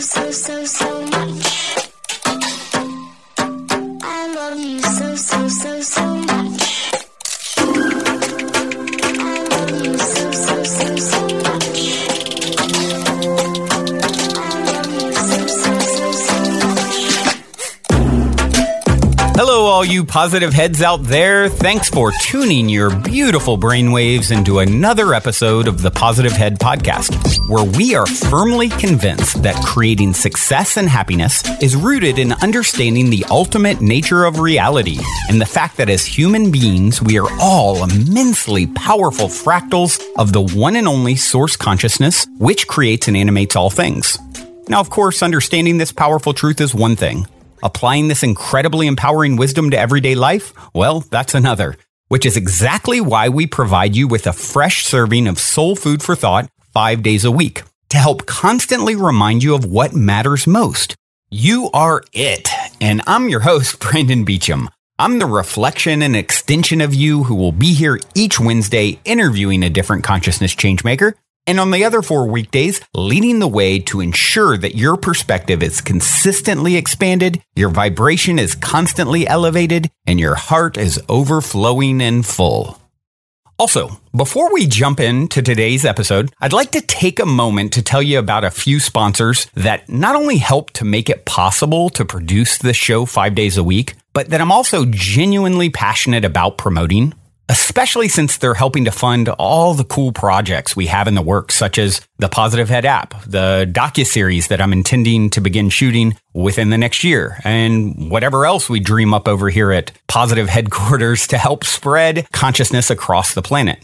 so much. I love you so much. I love you so much. I love you so much. Hello, all you positive heads out there. Thanks for tuning your beautiful brainwaves into another episode of the Positive Head Podcast, where we are firmly convinced that creating success and happiness is rooted in understanding the ultimate nature of reality and the fact that as human beings, we are all immensely powerful fractals of the one and only source consciousness, which creates and animates all things. Now, of course, understanding this powerful truth is one thing. Applying this incredibly empowering wisdom to everyday life? Well, that's another, which is exactly why we provide you with a fresh serving of soul food for thought 5 days a week to help constantly remind you of what matters most. You are it. And I'm your host, Brandon Beecham. I'm the reflection and extension of you who will be here each Wednesday interviewing a different consciousness changemaker. And on the other 4 weekdays, leading the way to ensure that your perspective is consistently expanded, your vibration is constantly elevated, and your heart is overflowing and full. Also, before we jump into today's episode, I'd like to take a moment to tell you about a few sponsors that not only help to make it possible to produce this show 5 days a week, but that I'm also genuinely passionate about promoting, especially since they're helping to fund all the cool projects we have in the works, such as the Positive Head app, the docuseries that I'm intending to begin shooting within the next year, and whatever else we dream up over here at Positive Headquarters to help spread consciousness across the planet.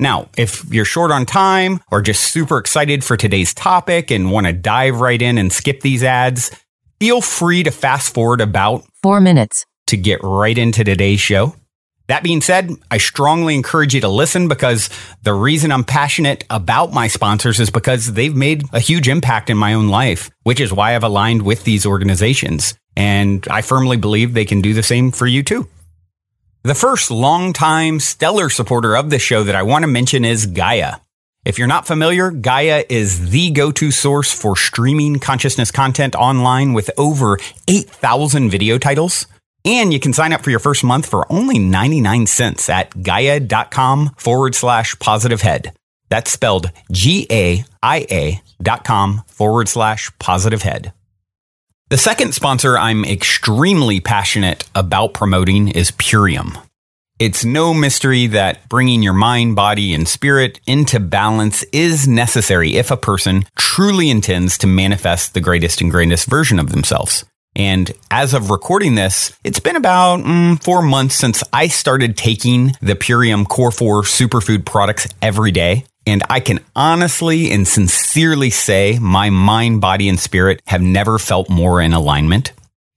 Now, if you're short on time or just super excited for today's topic and want to dive right in and skip these ads, feel free to fast forward about 4 minutes to get right into today's show. That being said, I strongly encourage you to listen because the reason I'm passionate about my sponsors is because they've made a huge impact in my own life, which is why I've aligned with these organizations. And I firmly believe they can do the same for you too. The first longtime stellar supporter of this show that I want to mention is Gaia. If you're not familiar, Gaia is the go-to source for streaming consciousness content online with over 8,000 video titles. And you can sign up for your first month for only 99 cents at gaia.com/positivehead. That's spelled GAIA.com/positivehead. The second sponsor I'm extremely passionate about promoting is Purium. It's no mystery that bringing your mind, body, and spirit into balance is necessary if a person truly intends to manifest the greatest and greatest version of themselves. And as of recording this, it's been about 4 months since I started taking the Purium Core 4 superfood products every day. And I can honestly and sincerely say my mind, body, and spirit have never felt more in alignment.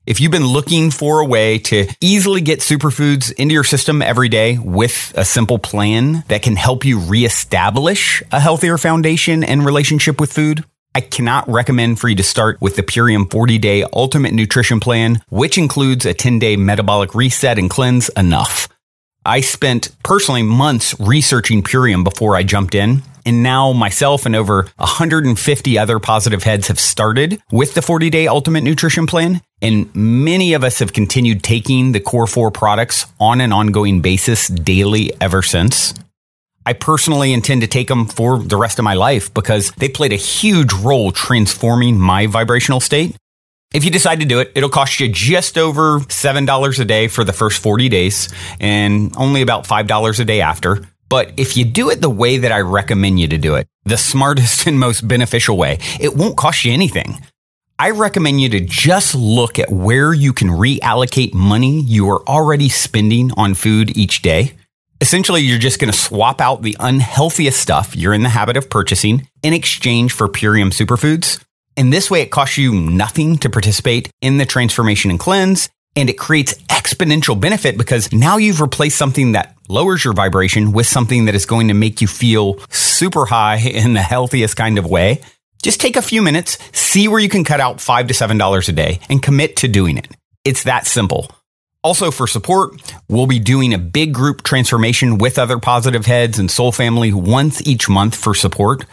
If you've been looking for a way to easily get superfoods into your system every day with a simple plan that can help you reestablish a healthier foundation and relationship with food, I cannot recommend for you to start with the Purium 40-Day Ultimate Nutrition Plan, which includes a 10-day metabolic reset and cleanse enough. I spent personally months researching Purium before I jumped in, and now myself and over 150 other positive heads have started with the 40-Day Ultimate Nutrition Plan, and many of us have continued taking the Core 4 products on an ongoing basis daily ever since. I personally intend to take them for the rest of my life because they played a huge role transforming my vibrational state. If you decide to do it, it'll cost you just over $7 a day for the first 40 days and only about $5 a day after. But if you do it the way that I recommend you to do it, the smartest and most beneficial way, it won't cost you anything. I recommend you to just look at where you can reallocate money you are already spending on food each day. Essentially, you're just going to swap out the unhealthiest stuff you're in the habit of purchasing in exchange for Purium superfoods. And this way, it costs you nothing to participate in the transformation and cleanse. And it creates exponential benefit because now you've replaced something that lowers your vibration with something that is going to make you feel super high in the healthiest kind of way. Just take a few minutes, see where you can cut out $5 to $7 a day and commit to doing it. It's that simple. Also, for support, we'll be doing a big group transformation with other positive heads and soul family once each month for support.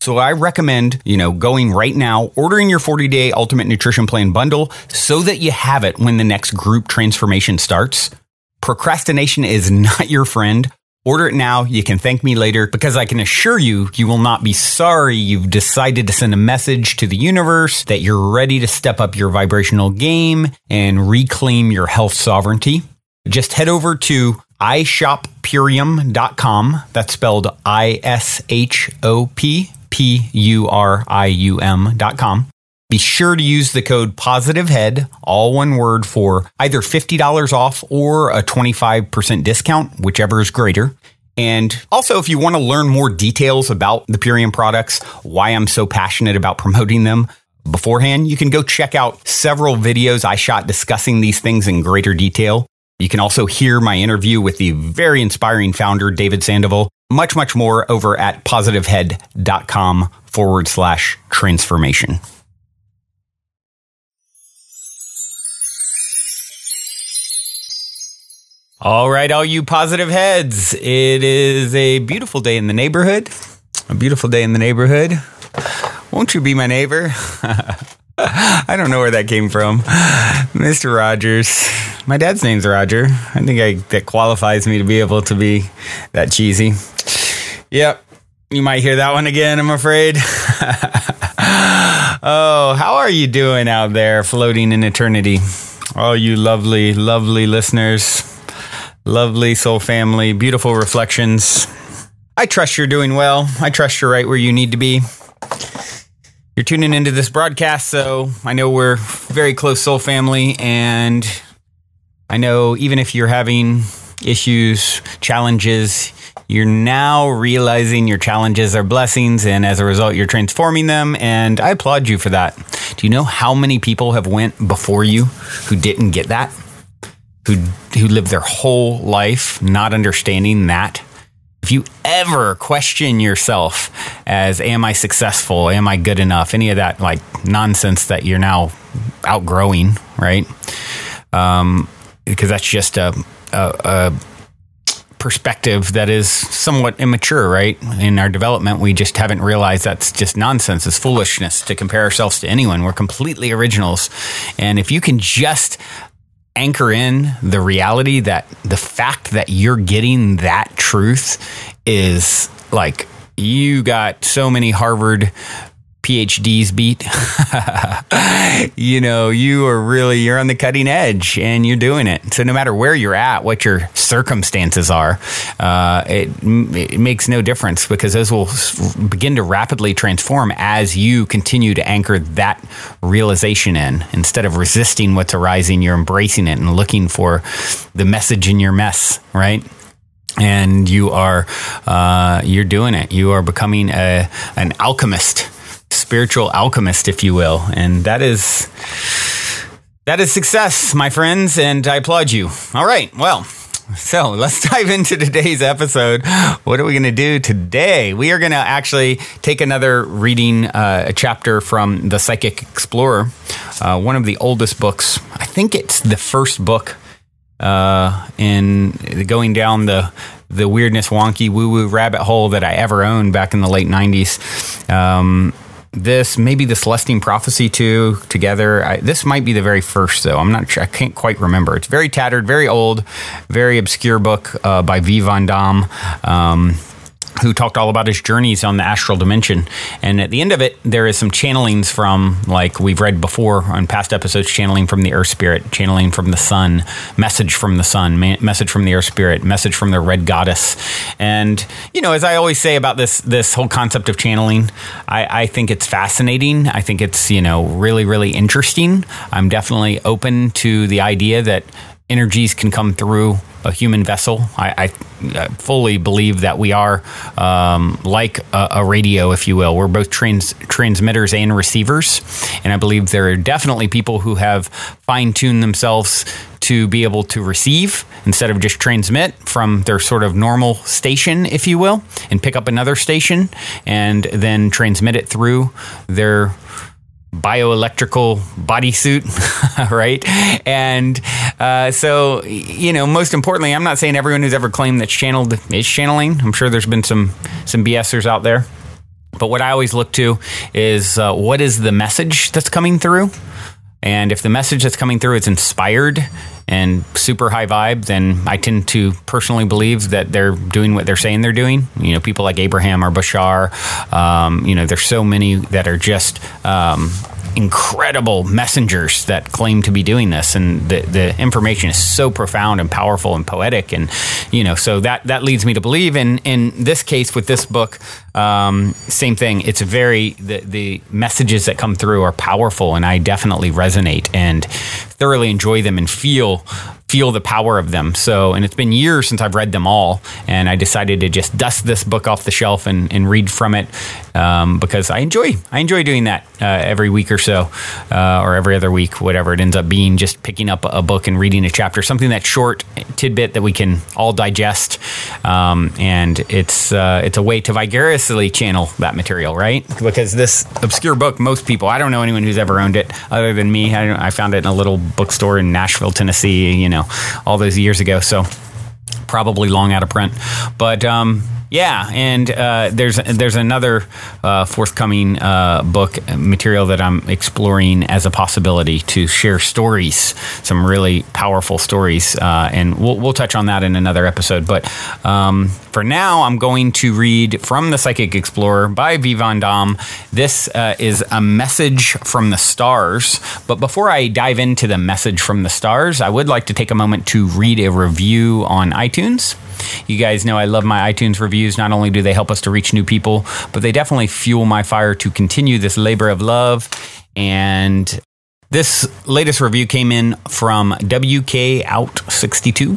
So I recommend, going right now, ordering your 40-day Ultimate Nutrition Plan bundle so that you have it when the next group transformation starts. Procrastination is not your friend. Order it now. You can thank me later, because I can assure you, you will not be sorry you've decided to send a message to the universe that you're ready to step up your vibrational game and reclaim your health sovereignty. Just head over to ishoppurium.com. That's spelled ISHOPPURIUM.com. Be sure to use the code POSITIVEHEAD, all one word, for either $50 off or a 25% discount, whichever is greater. And also, if you want to learn more details about the Purium products, why I'm so passionate about promoting them beforehand, you can go check out several videos I shot discussing these things in greater detail. You can also hear my interview with the very inspiring founder, David Sandoval. Much, much more over at positivehead.com/transformation. All right, all you positive heads, it is a beautiful day in the neighborhood. A beautiful day in the neighborhood. Won't you be my neighbor? I don't know where that came from. Mr. Rogers. My dad's name's Roger. I think that qualifies me to be able to be that cheesy. Yep. You might hear that one again, I'm afraid. Oh, how are you doing out there floating in eternity? All you lovely, lovely listeners. Lovely soul family, beautiful reflections. I trust you're doing well. I trust you're right where you need to be. You're tuning into this broadcast, so I know we're very close soul family, and I know even if you're having issues, challenges, you're now realizing your challenges are blessings, and as a result, you're transforming them, and I applaud you for that. Do you know how many people have went before you who didn't get that? Who lived their whole life not understanding that? If you ever question yourself as, am I successful? Am I good enough? Any of that like nonsense that you're now outgrowing, right? Because that's just a perspective that is somewhat immature, right? In our development, we just haven't realized that's just nonsense. It's foolishness to compare ourselves to anyone. We're completely originals. And if you can just anchor in the reality that the fact that you're getting that truth is like, you got so many Harvard PhDs beat. You're on the cutting edge and you're doing it. So no matter where you're at, what your circumstances are, it makes no difference, because those will begin to rapidly transform as you continue to anchor that realization in. Instead of resisting what's arising, you're embracing it and looking for the message in your mess, right? And you're doing it. You are becoming an alchemist. Spiritual alchemist, if you will. And that is success, my friends, and I applaud you. All right, well, so let's dive into today's episode. What are we going to do today? We are going to actually take another reading, a chapter from The Psychic Explorer, one of the oldest books. I think it's the first book in going down the weirdness, wonky, woo-woo rabbit hole that I ever owned back in the late 90s. Maybe the Celestine Prophecy too, together. This might be the very first, though. I'm not sure. I can't quite remember. It's very tattered, very old, very obscure book by V. Von Dam, who talked all about his journeys on the astral dimension. And at the end of it, there is some channelings from, like we've read before on past episodes, channeling from the Earth Spirit, channeling from the Sun, message from the Sun, message from the Earth Spirit, message from the Red Goddess. And, as I always say about this whole concept of channeling, I think it's fascinating. I think it's, really, really interesting. I'm definitely open to the idea that energies can come through a human vessel. I fully believe that we are like a radio, if you will. We're both transmitters and receivers. And I believe there are definitely people who have fine-tuned themselves to be able to receive instead of just transmit from their sort of normal station, if you will, and pick up another station and then transmit it through their bioelectrical bodysuit, right? And so, most importantly, I'm not saying everyone who's ever claimed that's channeled is channeling. I'm sure there's been some BSers out there. But what I always look to is what is the message that's coming through? And if the message that's coming through is inspired and super high vibe, then I tend to personally believe that they're doing what they're saying they're doing. People like Abraham or Bashar, there's so many that are just incredible messengers that claim to be doing this, and the information is so profound and powerful and poetic, and so that leads me to believe. In this case with this book, same thing. It's the messages that come through are powerful, and I definitely resonate and thoroughly enjoy them and feel the power of them. So, and it's been years since I've read them all, and I decided to just dust this book off the shelf and read from it, because I enjoy doing that every week or so, or every other week, whatever it ends up being, just picking up a book and reading a chapter, something that's short, tidbit that we can all digest, and it's a way to vicariously channel that material, right? Because this obscure book, most people, I don't know anyone who's ever owned it other than me. I found it in a little bookstore in Nashville, Tennessee, all those years ago. So probably long out of print. But yeah, and there's another forthcoming book material that I'm exploring as a possibility to share stories, some really powerful stories, and we'll touch on that in another episode. But for now, I'm going to read from The Psychic Explorer by V. Von Dam. This is a message from the stars. But before I dive into the message from the stars, I would like to take a moment to read a review on iTunes. You guys know I love my iTunes reviews. Not only do they help us to reach new people, but they definitely fuel my fire to continue this labor of love. And this latest review came in from WK Out 62.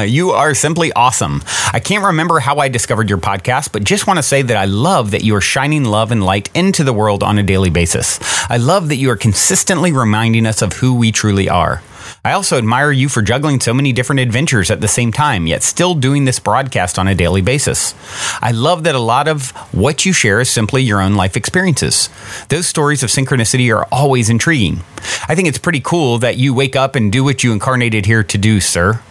You are simply awesome. I can't remember how I discovered your podcast, but just want to say that I love that you are shining love and light into the world on a daily basis. I love that you are consistently reminding us of who we truly are. I also admire you for juggling so many different adventures at the same time, yet still doing this broadcast on a daily basis. I love that a lot of what you share is simply your own life experiences. Those stories of synchronicity are always intriguing. I think it's pretty cool that you wake up and do what you incarnated here to do, sir.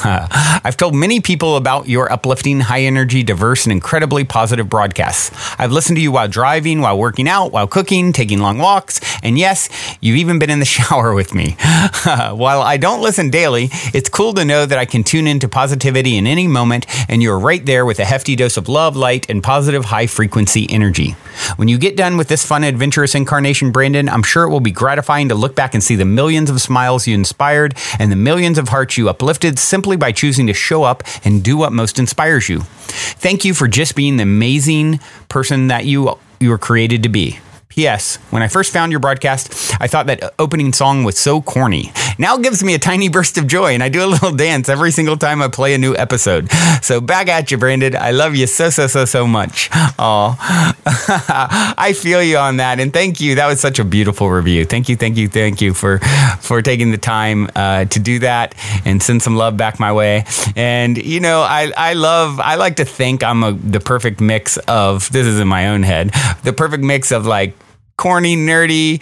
I've told many people about your uplifting, high-energy, diverse, and incredibly positive broadcasts. I've listened to you while driving, while working out, while cooking, taking long walks, and yes, you've even been in the shower with me. While I don't listen daily, it's cool to know that I can tune into positivity in any moment, and you're right there with a hefty dose of love, light, and positive high-frequency energy. When you get done with this fun, adventurous incarnation, Brandon, I'm sure it will be gratifying to look back and see the millions of smiles you inspired and the millions of hearts you uplifted simply by choosing to show up and do what most inspires you. Thank you for just being the amazing person that you were created to be. P.S. When I first found your broadcast, I thought that opening song was so corny. Now it gives me a tiny burst of joy, and I do a little dance every single time I play a new episode. So back at you, Brandon. I love you so much. Aw. I feel you on that, and thank you. That was such a beautiful review. Thank you for taking the time to do that and send some love back my way. And, I like to think I'm the perfect mix of, this is in my own head, the perfect mix of like, corny, nerdy.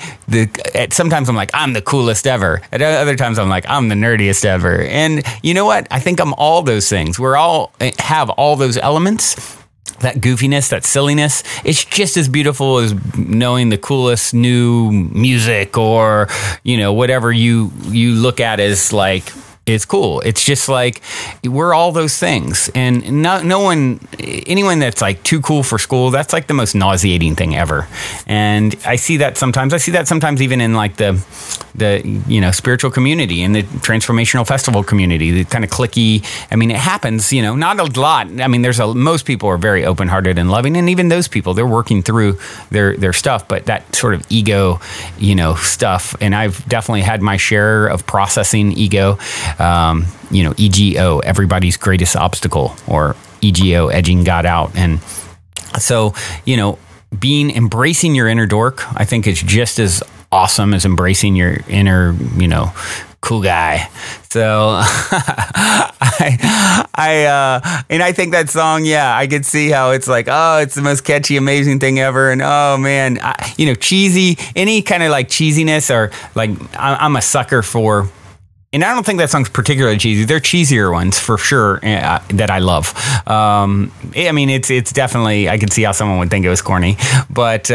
Sometimes I'm like, I'm the coolest ever. At other times I'm like, I'm the nerdiest ever. And you know what? I think I'm all those things. Have all those elements. That goofiness, that silliness. It's just as beautiful as knowing the coolest new music or, whatever you look at as like, it's cool. It's just like we're all those things, and anyone that's like too cool for school, that's like the most nauseating thing ever. And I see that sometimes. Even in like the spiritual community and the transformational festival community, the kind of cliquey. I mean, it happens. Not a lot. I mean, most people are very open-hearted and loving, and even those people, they're working through their stuff. But that sort of ego, stuff, and I've definitely had my share of processing ego. EGO, everybody's greatest obstacle, or EGO, edging God out. And so, embracing your inner dork, I think is just as awesome as embracing your inner, cool guy. So I think that song, I could see how it's like, oh, it's the most catchy, amazing thing ever. And oh man, cheesy, any kind of like cheesiness, or like I'm a sucker for And I don't think that song's particularly cheesy. There are cheesier ones for sure that I love. I mean, it's definitely, I can see how someone would think it was corny, but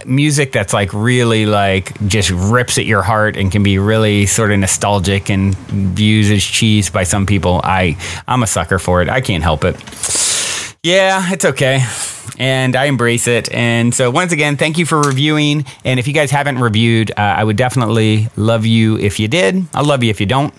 music that's like really like just rips at your heart and can be really sort of nostalgic and views as cheese by some people. I'm a sucker for it. I can't help it. Yeah, it's okay. And I embrace it. And so once again, thank you for reviewing. And if you guys haven't reviewed, I would definitely love you if you did. I'll love you if you don't.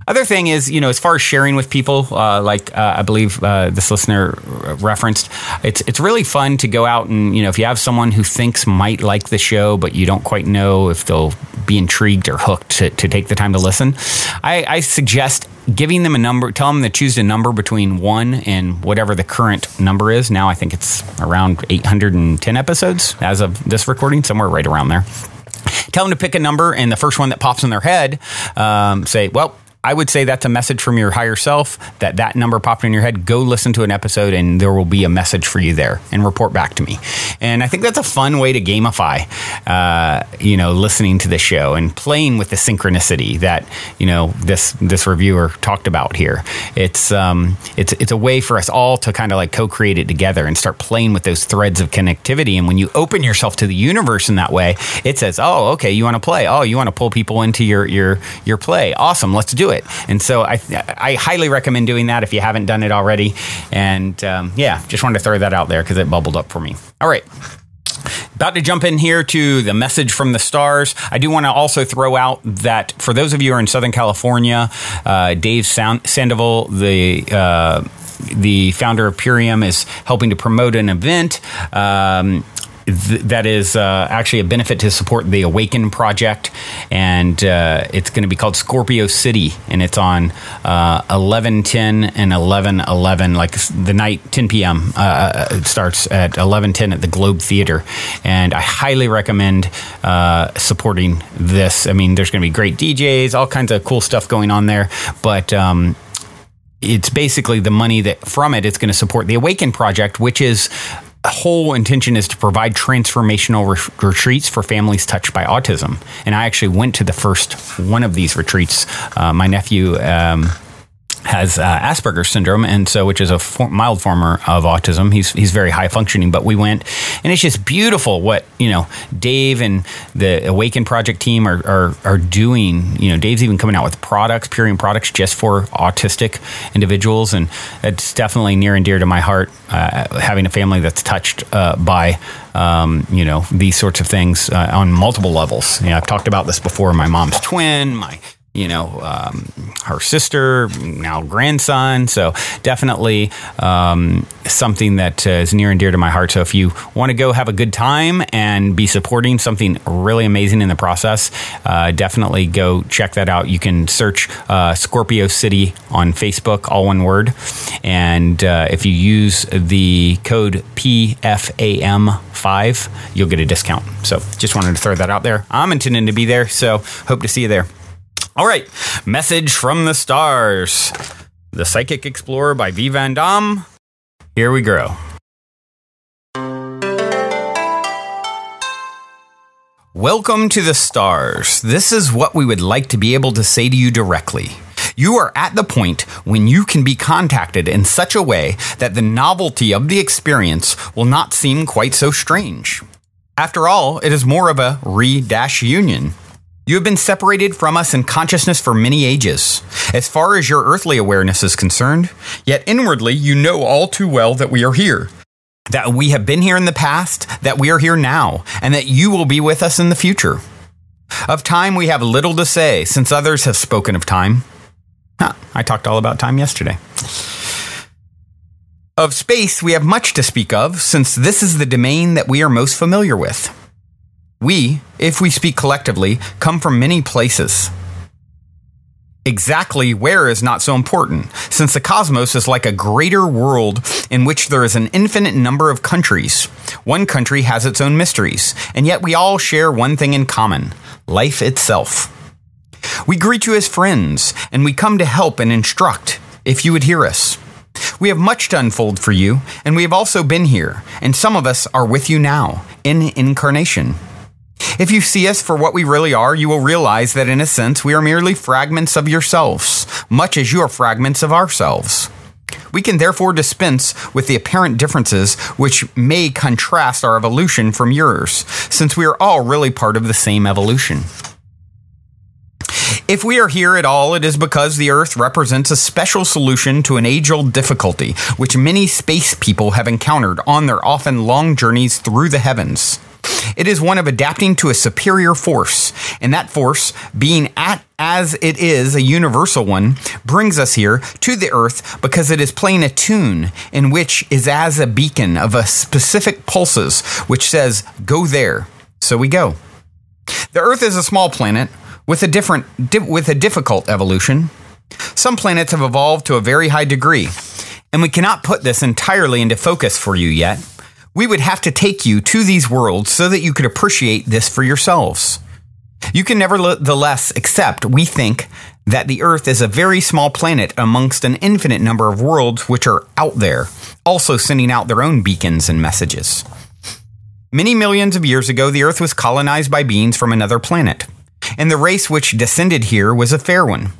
Other thing is, as far as sharing with people, I believe this listener referenced, it's really fun to go out and, if you have someone who thinks might like the show, but you don't quite know if they'll be intrigued or hooked to take the time to listen, I suggest giving them a number, tell them to choose a number between 1 and whatever the current number is. Now I think it's around 810 episodes as of this recording, somewhere right around there. Tell them to pick a number, and the first one that pops in their head, say, well, I would say that's a message from your higher self, that number popped in your head. Go listen to an episode and there will be a message for you there, and report back to me. And I think that's a fun way to gamify, listening to the show and playing with the synchronicity that, this reviewer talked about here. It's a way for us all to kind of like co-create it together and start playing with those threads of connectivity. And when you open yourself to the universe in that way, it says, oh, okay, you want to play. Oh, you want to pull people into your play. Awesome. Let's do it. And so I highly recommend doing that if you haven't done it already. And just wanted to throw that out there because it bubbled up for me. All right. About to jump in here to the message from the stars. I do want to also throw out that for those of you who are in Southern California, Dave Sandoval, the founder of Purium, is helping to promote an event that is actually a benefit to support the Awaken Project, and it's going to be called Scorpio City, and it's on 11/10 and 11/11, like the night 10 p.m. It starts at 11/10 at the Globe Theater, and I highly recommend supporting this. I mean, there's going to be great DJs, all kinds of cool stuff going on there, but it's basically the money that from it, it's going to support the Awaken Project, which is whole intention is to provide transformational retreats for families touched by autism. And I actually went to the first one of these retreats. My nephew has Asperger's syndrome, and so which is a mild form of autism. He's very high functioning, but we went, and it's just beautiful what Dave and the Awaken Project team are doing. Dave's even coming out with Purium products just for autistic individuals, and it's definitely near and dear to my heart. Having a family that's touched by these sorts of things on multiple levels. I've talked about this before. My mom's twin, her sister, now grandson. So definitely something that is near and dear to my heart. So if you want to go have a good time and be supporting something really amazing in the process, definitely go check that out. You can search Scorpio City on Facebook, all one word. And if you use the code PFAM5, you'll get a discount. So just wanted to throw that out there. I'm intending to be there, so hope to see you there. All right, message from the stars. The Psychic Explorer by V. Van Dam. Here we go. Welcome to the stars. This is what we would like to be able to say to you directly. You are at the point when you can be contacted in such a way that the novelty of the experience will not seem quite so strange. After all, it is more of a re-union. You have been separated from us in consciousness for many ages, as far as your earthly awareness is concerned, yet inwardly you know all too well that we are here, that we have been here in the past, that we are here now, and that you will be with us in the future. Of time we have little to say, since others have spoken of time. I talked all about time yesterday. Of space we have much to speak of, since this is the domain that we are most familiar with. We, if we speak collectively, come from many places. Exactly where is not so important, since the cosmos is like a greater world in which there is an infinite number of countries. One country has its own mysteries, and yet we all share one thing in common: life itself. We greet you as friends, and we come to help and instruct, if you would hear us. We have much to unfold for you, and we have also been here, and some of us are with you now, in incarnation. If you see us for what we really are, you will realize that in a sense we are merely fragments of yourselves, much as you are fragments of ourselves. We can therefore dispense with the apparent differences which may contrast our evolution from yours, since we are all really part of the same evolution. If we are here at all, it is because the Earth represents a special solution to an age-old difficulty which many space people have encountered on their often long journeys through the heavens. It is one of adapting to a superior force, and that force, being as it is a universal one, brings us here to the Earth because it is playing a tune in which is as a beacon of a specific pulses which says, "Go there." So we go. The Earth is a small planet with a difficult evolution. Some planets have evolved to a very high degree, and we cannot put this entirely into focus for you yet. We would have to take you to these worlds so that you could appreciate this for yourselves. You can nevertheless accept, we think, that the Earth is a very small planet amongst an infinite number of worlds which are out there, also sending out their own beacons and messages. Many millions of years ago, the Earth was colonized by beings from another planet, and the race which descended here was a fair one.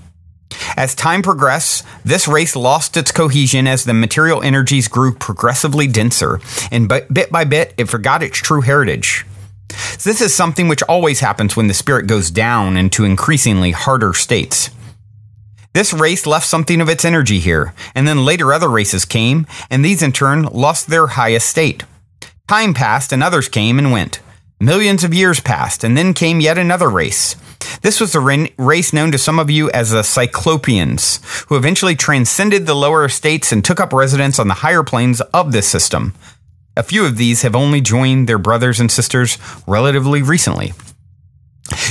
As time progressed, this race lost its cohesion as the material energies grew progressively denser, and bit by bit, it forgot its true heritage. This is something which always happens when the spirit goes down into increasingly harder states. This race left something of its energy here, and then later other races came, and these in turn lost their highest state. Time passed, and others came and went. Millions of years passed, and then came yet another race. This was the race known to some of you as the Cyclopeans, who eventually transcended the lower estates and took up residence on the higher planes of this system. A few of these have only joined their brothers and sisters relatively recently.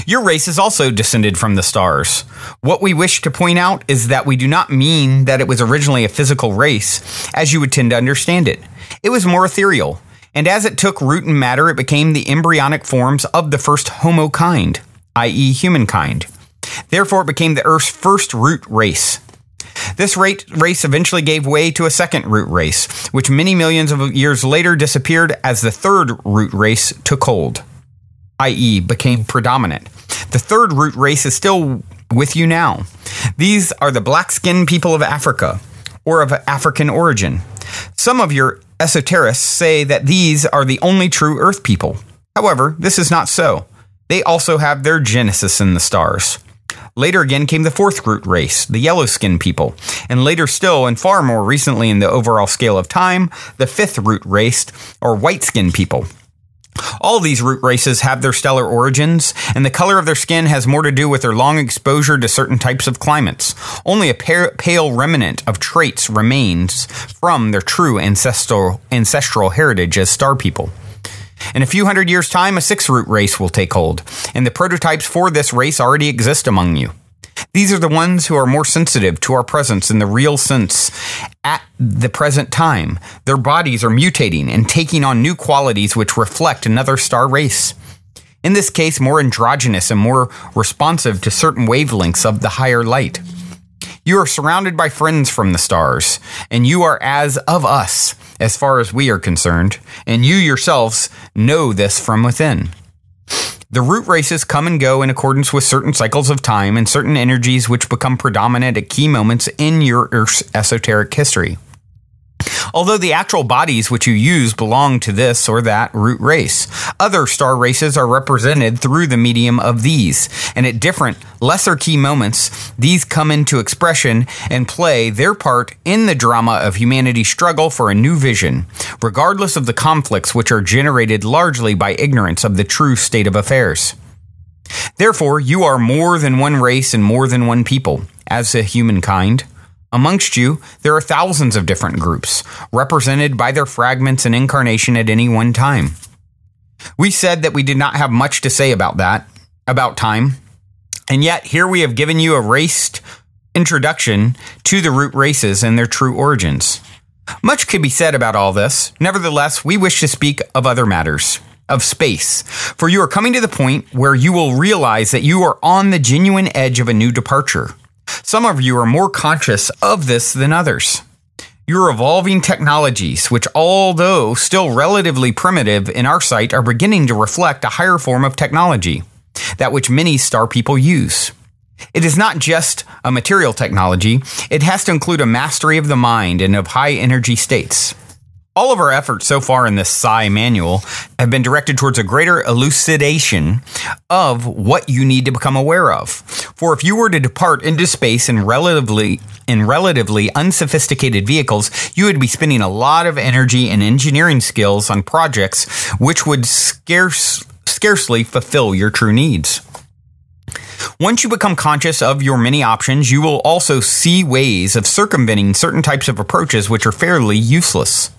Your race is also descended from the stars. What we wish to point out is that we do not mean that it was originally a physical race, as you would tend to understand it. It was more ethereal, and as it took root in matter, it became the embryonic forms of the first Homo kind, i.e. humankind. Therefore, it became the Earth's first root race. This race eventually gave way to a second root race, which many millions of years later disappeared as the third root race took hold, i.e. became predominant. The third root race is still with you now. These are the black-skinned people of Africa, or of African origin. Some of your esoterists say that these are the only true Earth people. However, this is not so. They also have their genesis in the stars. Later again came the fourth root race, the yellow-skinned people, and later still, and far more recently in the overall scale of time, the fifth root race, or white-skinned people. All these root races have their stellar origins, and the color of their skin has more to do with their long exposure to certain types of climates. Only a pale remnant of traits remains from their true ancestral heritage as star people. In a few hundred years' time, a sixth root race will take hold, and the prototypes for this race already exist among you. These are the ones who are more sensitive to our presence in the real sense at the present time. Their bodies are mutating and taking on new qualities which reflect another star race. In this case, more androgynous and more responsive to certain wavelengths of the higher light. You are surrounded by friends from the stars, and you are as of us, as far as we are concerned, and you yourselves know this from within. The root races come and go in accordance with certain cycles of time and certain energies which become predominant at key moments in your Earth's esoteric history. Although the actual bodies which you use belong to this or that root race, other star races are represented through the medium of these, and at different, lesser key moments, these come into expression and play their part in the drama of humanity's struggle for a new vision, regardless of the conflicts which are generated largely by ignorance of the true state of affairs. Therefore, you are more than one race and more than one people, as a humankind. Amongst you, there are thousands of different groups, represented by their fragments and incarnation at any one time. We said that we did not have much to say about time, and yet here we have given you a raced introduction to the root races and their true origins. Much could be said about all this. Nevertheless, we wish to speak of other matters, of space, for you are coming to the point where you will realize that you are on the genuine edge of a new departure. Some of you are more conscious of this than others. Your evolving technologies, which although still relatively primitive in our sight, are beginning to reflect a higher form of technology, that which many star people use. It is not just a material technology, it has to include a mastery of the mind and of high energy states. All of our efforts so far in this Psi manual have been directed towards a greater elucidation of what you need to become aware of. For if you were to depart into space in relatively unsophisticated vehicles, you would be spending a lot of energy and engineering skills on projects which would scarcely fulfill your true needs. Once you become conscious of your many options, you will also see ways of circumventing certain types of approaches which are fairly useless.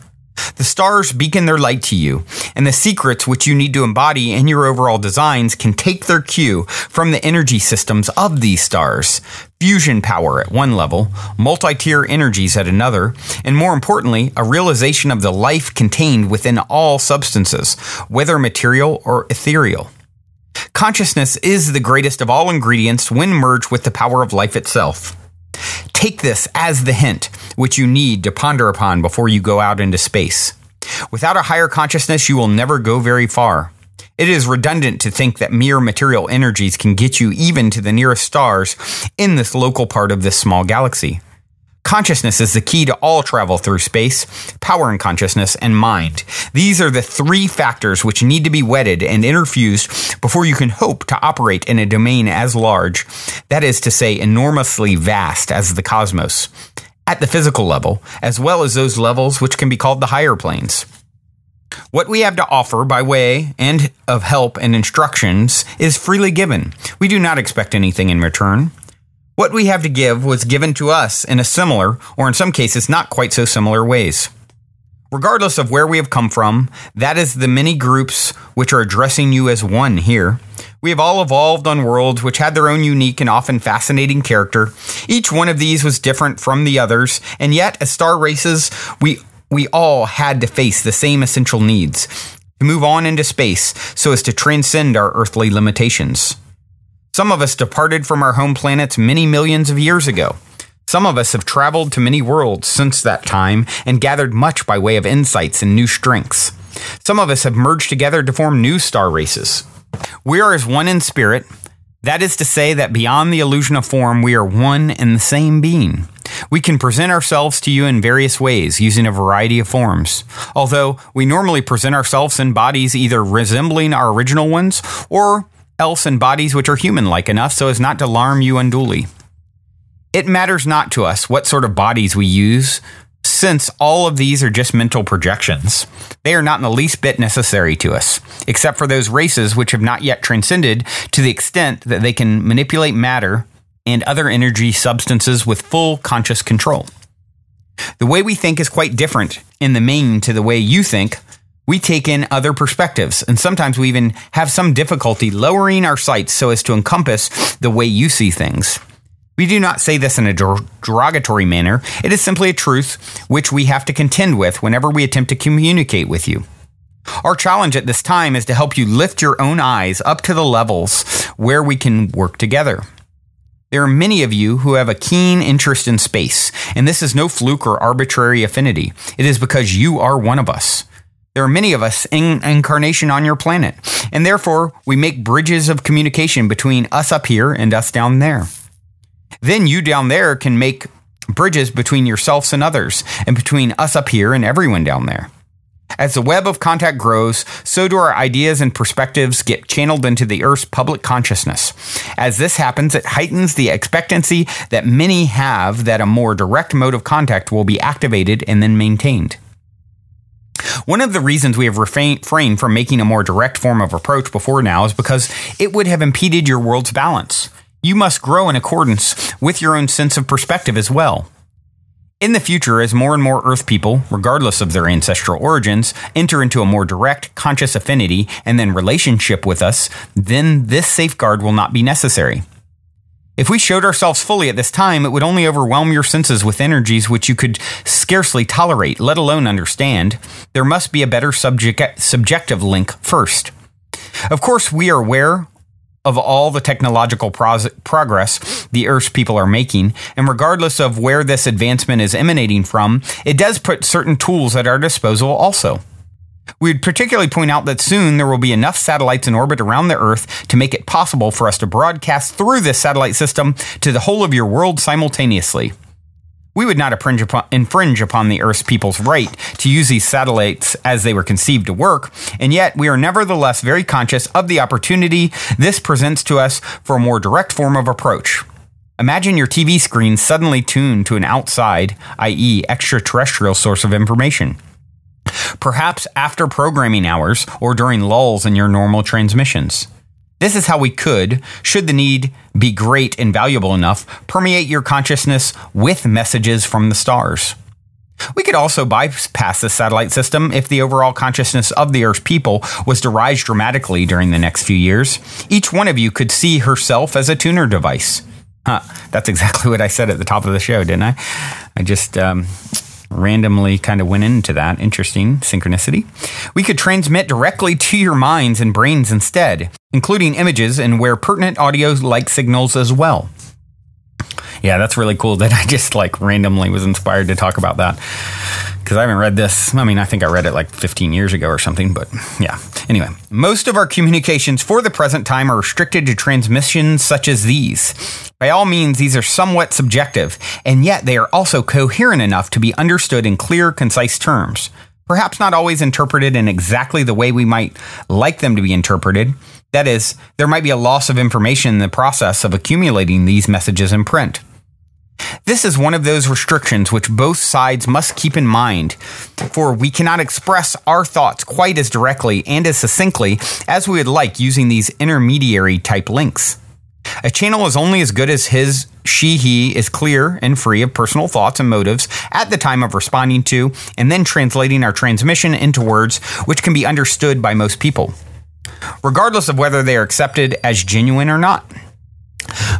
The stars beacon their light to you, and the secrets which you need to embody in your overall designs can take their cue from the energy systems of these stars. Fusion power at one level, multi-tier energies at another, and more importantly, a realization of the life contained within all substances, whether material or ethereal. Consciousness is the greatest of all ingredients when merged with the power of life itself. Take this as the hint which you need to ponder upon before you go out into space. Without a higher consciousness, you will never go very far. It is redundant to think that mere material energies can get you even to the nearest stars in this local part of this small galaxy. Consciousness is the key to all travel through space, power and consciousness, and mind. These are the three factors which need to be wedded and interfused before you can hope to operate in a domain as large, that is to say, enormously vast as the cosmos, at the physical level, as well as those levels which can be called the higher planes. What we have to offer by way and of help and instructions is freely given. We do not expect anything in return. What we have to give was given to us in a similar, or in some cases not quite so similar ways. Regardless of where we have come from, that is the many groups which are addressing you as one here. We have all evolved on worlds which had their own unique and often fascinating character. Each one of these was different from the others, and yet as star races, we all had to face the same essential needs, to move on into space so as to transcend our earthly limitations. Some of us departed from our home planets many millions of years ago. Some of us have traveled to many worlds since that time and gathered much by way of insights and new strengths. Some of us have merged together to form new star races. We are as one in spirit. That is to say that beyond the illusion of form, we are one and the same being. We can present ourselves to you in various ways, using a variety of forms. Although we normally present ourselves in bodies either resembling our original ones or else in bodies which are human-like enough so as not to alarm you unduly. It matters not to us what sort of bodies we use, since all of these are just mental projections. They are not in the least bit necessary to us, except for those races which have not yet transcended to the extent that they can manipulate matter and other energy substances with full conscious control. The way we think is quite different in the main to the way you think. We take in other perspectives, and sometimes we even have some difficulty lowering our sights so as to encompass the way you see things. We do not say this in a derogatory manner. It is simply a truth which we have to contend with whenever we attempt to communicate with you. Our challenge at this time is to help you lift your own eyes up to the levels where we can work together. There are many of you who have a keen interest in space, and this is no fluke or arbitrary affinity. It is because you are one of us. There are many of us in incarnation on your planet, and therefore we make bridges of communication between us up here and us down there. Then you down there can make bridges between yourselves and others, and between us up here and everyone down there. As the web of contact grows, so do our ideas and perspectives get channeled into the Earth's public consciousness. As this happens, it heightens the expectancy that many have that a more direct mode of contact will be activated and then maintained. One of the reasons we have refrained from making a more direct form of approach before now is because it would have impeded your world's balance. You must grow in accordance with your own sense of perspective as well. In the future, as more and more Earth people, regardless of their ancestral origins, enter into a more direct, conscious affinity and then relationship with us, then this safeguard will not be necessary. If we showed ourselves fully at this time, it would only overwhelm your senses with energies which you could scarcely tolerate, let alone understand. There must be a better subjective link first. Of course, we are aware of all the technological progress the Earth's people are making, and regardless of where this advancement is emanating from, it does put certain tools at our disposal also. We'd particularly point out that soon there will be enough satellites in orbit around the Earth to make it possible for us to broadcast through this satellite system to the whole of your world simultaneously. We would not infringe upon the Earth's people's right to use these satellites as they were conceived to work, and yet we are nevertheless very conscious of the opportunity this presents to us for a more direct form of approach. Imagine your TV screen suddenly tuned to an outside, i.e. extraterrestrial source of information. Perhaps after programming hours or during lulls in your normal transmissions. This is how we could, should the need be great and valuable enough, permeate your consciousness with messages from the stars. We could also bypass the satellite system if the overall consciousness of the Earth's people was to rise dramatically during the next few years. Each one of you could see herself as a tuner device. That's exactly what I said at the top of the show, didn't I? I just randomly kind of went into that. Interesting synchronicity. We could transmit directly to your minds and brains instead, including images and where pertinent audio-like signals as well. Yeah, that's really cool that I just randomly was inspired to talk about that. Because I haven't read this. I think I read it 15 years ago or something, but yeah. Anyway, most of our communications for the present time are restricted to transmissions such as these. By all means, these are somewhat subjective, and yet they are also coherent enough to be understood in clear, concise terms. Perhaps not always interpreted in exactly the way we might like them to be interpreted. That is, there might be a loss of information in the process of accumulating these messages in print. This is one of those restrictions which both sides must keep in mind, for we cannot express our thoughts quite as directly and as succinctly as we would like using these intermediary type links. A channel is only as good as he is clear and free of personal thoughts and motives at the time of responding to and then translating our transmission into words which can be understood by most people, regardless of whether they are accepted as genuine or not.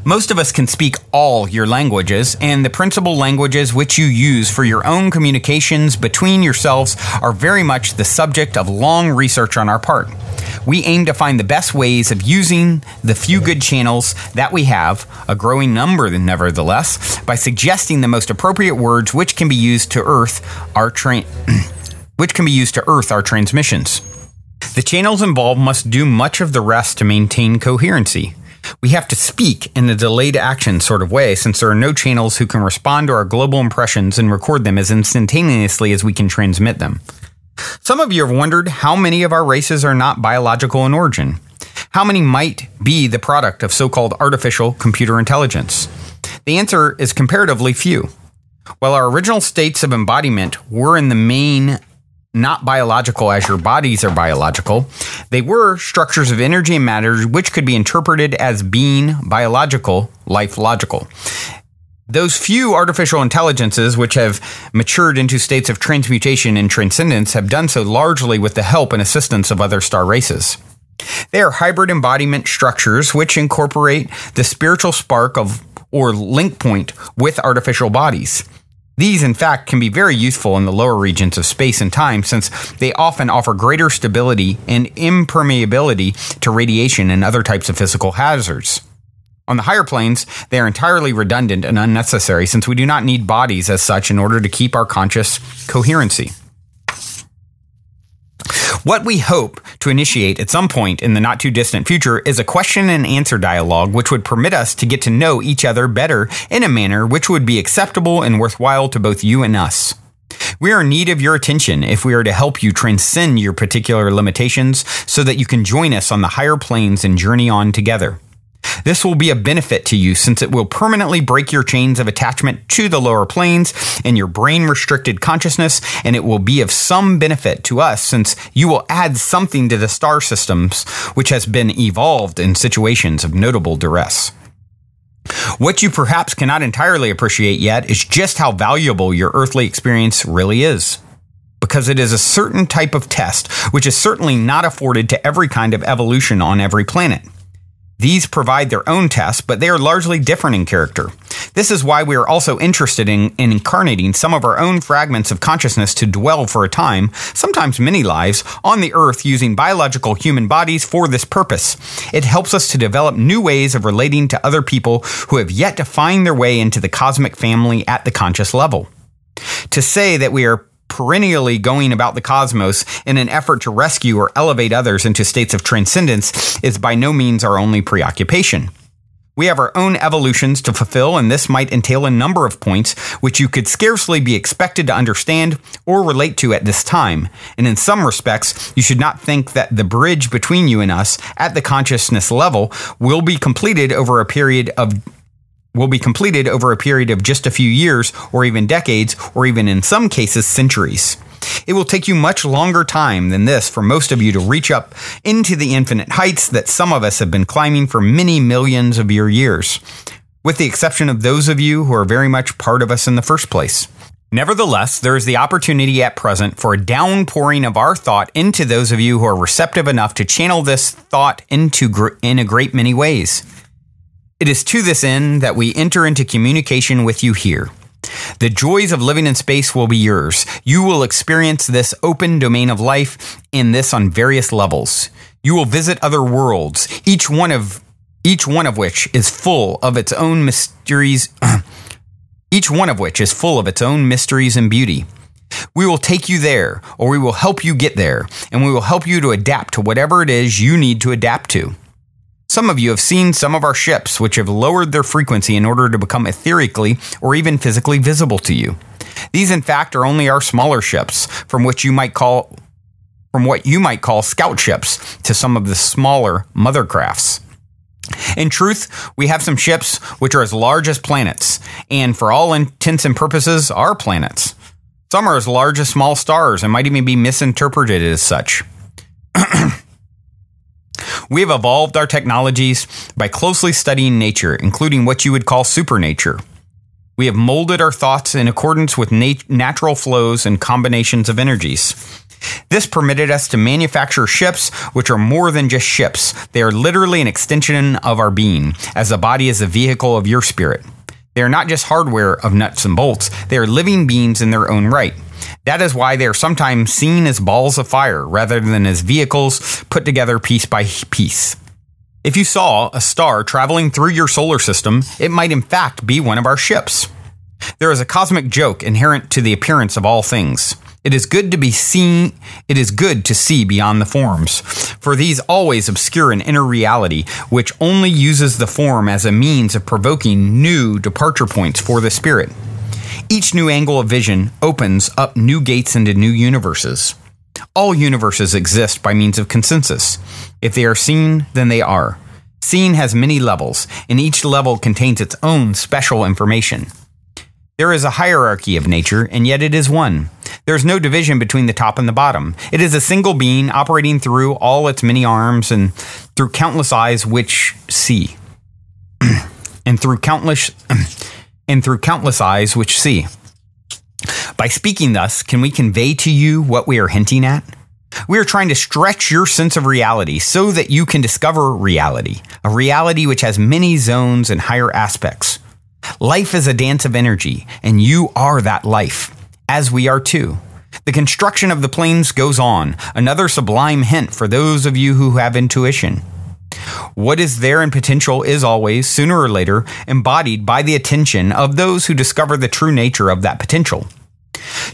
Most of us can speak all your languages, and the principal languages which you use for your own communications between yourselves are very much the subject of long research on our part. We aim to find the best ways of using the few good channels that we have, a growing number nevertheless, by suggesting the most appropriate words which can be used to earth our transmissions. The channels involved must do much of the rest to maintain coherency. We have to speak in a delayed action sort of way, since there are no channels who can respond to our global impressions and record them as instantaneously as we can transmit them. Some of you have wondered how many of our races are not biological in origin. How many might be the product of so-called artificial computer intelligence? The answer is comparatively few. While our original states of embodiment were in the main not biological as your bodies are biological, they were structures of energy and matter which could be interpreted as being biological, life logical. Those few artificial intelligences which have matured into states of transmutation and transcendence have done so largely with the help and assistance of other star races. They are hybrid embodiment structures which incorporate the spiritual spark of or link point with artificial bodies. These, in fact, can be very useful in the lower regions of space and time, since they often offer greater stability and impermeability to radiation and other types of physical hazards. On the higher planes, they are entirely redundant and unnecessary, since we do not need bodies as such in order to keep our conscious coherency. What we hope to initiate at some point in the not-too-distant future is a question-and-answer dialogue which would permit us to get to know each other better in a manner which would be acceptable and worthwhile to both you and us. We are in need of your attention if we are to help you transcend your particular limitations so that you can join us on the higher planes and journey on together. This will be a benefit to you since it will permanently break your chains of attachment to the lower planes and your brain-restricted consciousness, and it will be of some benefit to us since you will add something to the star systems which has been evolved in situations of notable duress. What you perhaps cannot entirely appreciate yet is just how valuable your earthly experience really is, because it is a certain type of test which is certainly not afforded to every kind of evolution on every planet. These provide their own tests, but they are largely different in character. This is why we are also interested in incarnating some of our own fragments of consciousness to dwell for a time, sometimes many lives, on the earth using biological human bodies for this purpose. It helps us to develop new ways of relating to other people who have yet to find their way into the cosmic family at the conscious level. To say that we are perennially going about the cosmos in an effort to rescue or elevate others into states of transcendence is by no means our only preoccupation. We have our own evolutions to fulfill, and this might entail a number of points which you could scarcely be expected to understand or relate to at this time. And in some respects, you should not think that the bridge between you and us at the consciousness level will be completed over a period of just a few years, or even decades, or even in some cases centuries. It will take you much longer time than this for most of you to reach up into the infinite heights that some of us have been climbing for many millions of your years, with the exception of those of you who are very much part of us in the first place. Nevertheless, there is the opportunity at present for a downpouring of our thought into those of you who are receptive enough to channel this thought in a great many ways. It is to this end that we enter into communication with you here. The joys of living in space will be yours. You will experience this open domain of life in this on various levels. You will visit other worlds, each one of which is full of its own mysteries. Each one of which is full of its own mysteries and beauty. We will take you there, or we will help you get there, and we will help you to adapt to whatever it is you need to adapt to. Some of you have seen some of our ships which have lowered their frequency in order to become etherically or even physically visible to you. These, in fact, are only our smaller ships, from what you might call scout ships, to some of the smaller mother crafts. In truth, we have some ships which are as large as planets, and for all intents and purposes, are planets. Some are as large as small stars and might even be misinterpreted as such. We have evolved our technologies by closely studying nature, including what you would call supernature. We have molded our thoughts in accordance with natural flows and combinations of energies. This permitted us to manufacture ships which are more than just ships. They are literally an extension of our being, as the body is the vehicle of your spirit. They are not just hardware of nuts and bolts. They are living beings in their own right. That is why they are sometimes seen as balls of fire rather than as vehicles put together piece by piece. If you saw a star traveling through your solar system, it might in fact be one of our ships. There is a cosmic joke inherent to the appearance of all things. It is good to see beyond the forms, for these always obscure an inner reality, which only uses the form as a means of provoking new departure points for the spirit. Each new angle of vision opens up new gates into new universes. All universes exist by means of consensus. If they are seen, then they are. Seeing has many levels, and each level contains its own special information. There is a hierarchy of nature, and yet it is one. There is no division between the top and the bottom. It is a single being operating through all its many arms and through countless eyes which see. and through countless eyes which see. By speaking thus, can we convey to you what we are hinting at? We are trying to stretch your sense of reality so that you can discover reality, a reality which has many zones and higher aspects. Life is a dance of energy, and you are that life, as we are too. The construction of the planes goes on, another sublime hint for those of you who have intuition. What is there in potential is always, sooner or later, embodied by the attention of those who discover the true nature of that potential.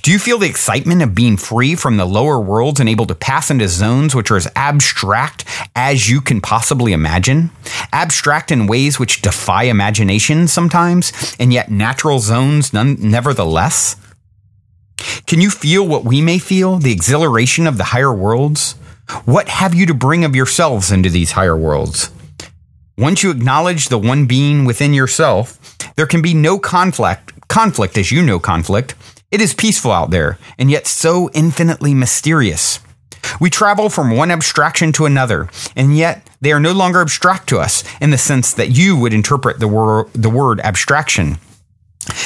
Do you feel the excitement of being free from the lower worlds and able to pass into zones which are as abstract as you can possibly imagine? Abstract in ways which defy imagination sometimes, and yet natural zones nevertheless? Can you feel what we may feel, the exhilaration of the higher worlds? What have you to bring of yourselves into these higher worlds? Once you acknowledge the one being within yourself, there can be no conflict as you know conflict. It is peaceful out there, and yet so infinitely mysterious. We travel from one abstraction to another, and yet they are no longer abstract to us in the sense that you would interpret the word abstraction.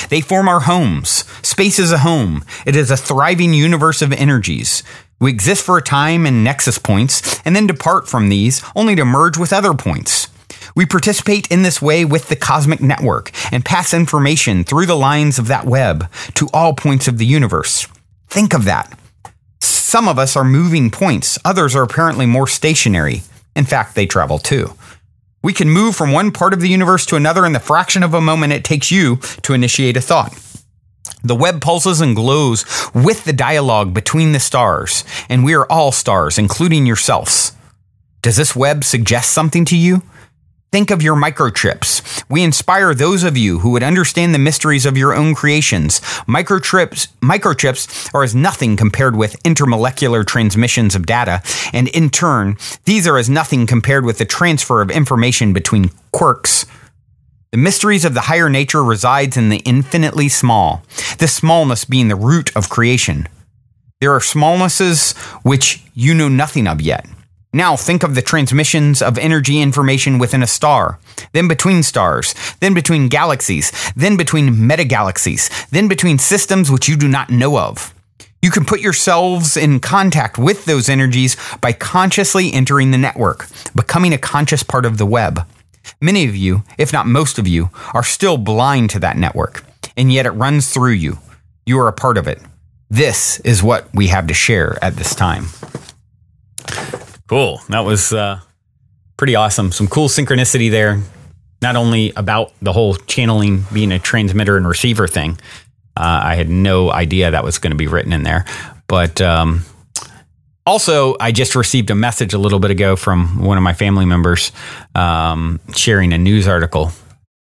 They form our homes. Space is a home. It is a thriving universe of energies. We exist for a time in nexus points, and then depart from these only to merge with other points. We participate in this way with the cosmic network and pass information through the lines of that web to all points of the universe. Think of that. Some of us are moving points. Others are apparently more stationary. In fact, they travel too. We can move from one part of the universe to another in the fraction of a moment it takes you to initiate a thought. The web pulses and glows with the dialogue between the stars, and we are all stars, including yourselves. Does this web suggest something to you? Think of your microchips. We inspire those of you who would understand the mysteries of your own creations. Microchips are as nothing compared with intermolecular transmissions of data, and in turn, these are as nothing compared with the transfer of information between quarks. The mysteries of the higher nature resides in the infinitely small, the smallness being the root of creation. There are smallnesses which you know nothing of yet. Now think of the transmissions of energy information within a star, then between stars, then between galaxies, then between metagalaxies, then between systems which you do not know of. You can put yourselves in contact with those energies by consciously entering the network, becoming a conscious part of the web. Many of you, if not most of you, are still blind to that network, and yet it runs through you. You are a part of it. This is what we have to share at this time. Cool. That was pretty awesome. Some cool synchronicity there. Not only about the whole channeling being a transmitter and receiver thing. I had no idea that was going to be written in there. But also, I just received a message a little bit ago from one of my family members sharing a news article.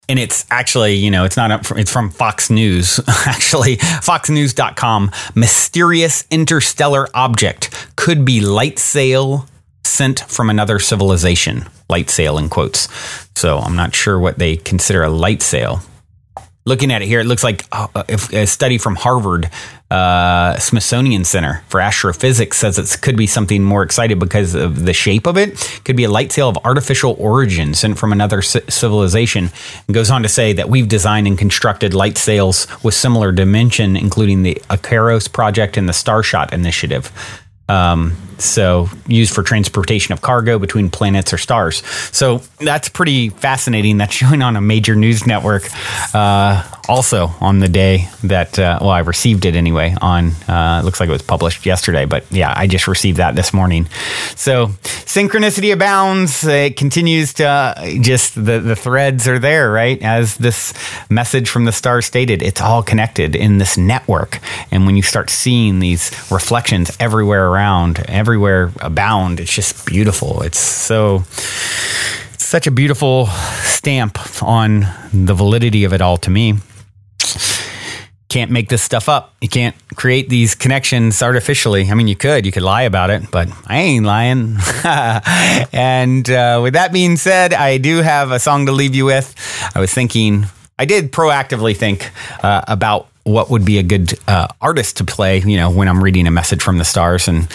And it's actually, it's from Fox News. Actually, foxnews.com. Mysterious interstellar object could be light sail sent from another civilization. Light sail in quotes. So I'm not sure what they consider a light sail. Looking at it here, it looks like a study from Harvard Smithsonian Center for Astrophysics says it could be something more exciting because of the shape of it. It could be a light sail of artificial origin sent from another civilization. And goes on to say that we've designed and constructed light sails with similar dimension, including the Icaros project and the Starshot initiative. So used for transportation of cargo between planets or stars. So that's pretty fascinating. That's showing on a major news network. Also on the day that, I received it anyway on, looks like it was published yesterday, but yeah, I just received that this morning. So synchronicity abounds. It continues to just the threads are there, right? As this message from the stars stated, it's all connected in this network. And when you start seeing these reflections everywhere around, everywhere abound, it's just beautiful. It's such a beautiful stamp on the validity of it all to me. Can't make this stuff up. You can't create these connections artificially. I mean, you could lie about it, but I ain't lying. And with that being said, I do have a song to leave you with. I did proactively think about what would be a good artist to play, when I'm reading a message from the stars, and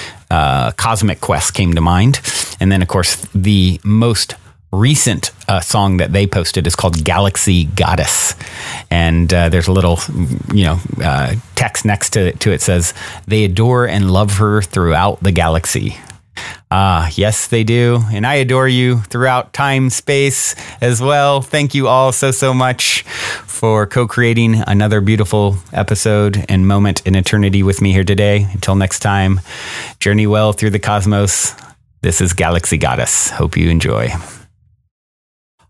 Cosmic Quest came to mind. And then, of course, the most recent song that they posted is called Galaxy Goddess. And there's a little, text next to it says, they adore and love her throughout the galaxy. Yes, they do. And I adore you throughout time, space as well. Thank you all so much for co-creating another beautiful episode and moment in eternity with me here today. Until next time, journey well through the cosmos. This is Galaxy Goddess. Hope you enjoy.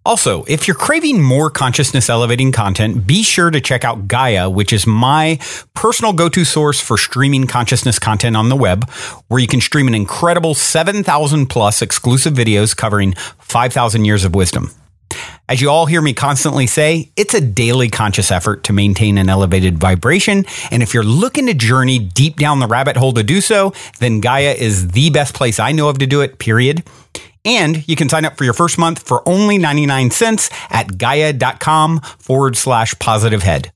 Also, if you're craving more consciousness elevating content, be sure to check out Gaia, which is my personal go-to source for streaming consciousness content on the web, where you can stream an incredible 7,000 plus exclusive videos covering 5,000 years of wisdom. As you all hear me constantly say, it's a daily conscious effort to maintain an elevated vibration. And if you're looking to journey deep down the rabbit hole to do so, then Gaia is the best place I know of to do it, period. And you can sign up for your first month for only 99 cents at gaia.com/positivehead.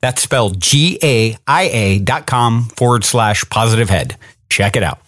That's spelled GAIA.com/positivehead. Check it out.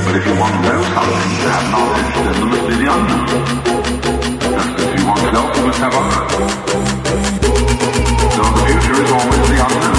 But if you want to know something, to have knowledge, then there must be the unknown. Just as if you want self, you must have other. So the future is always the unknown.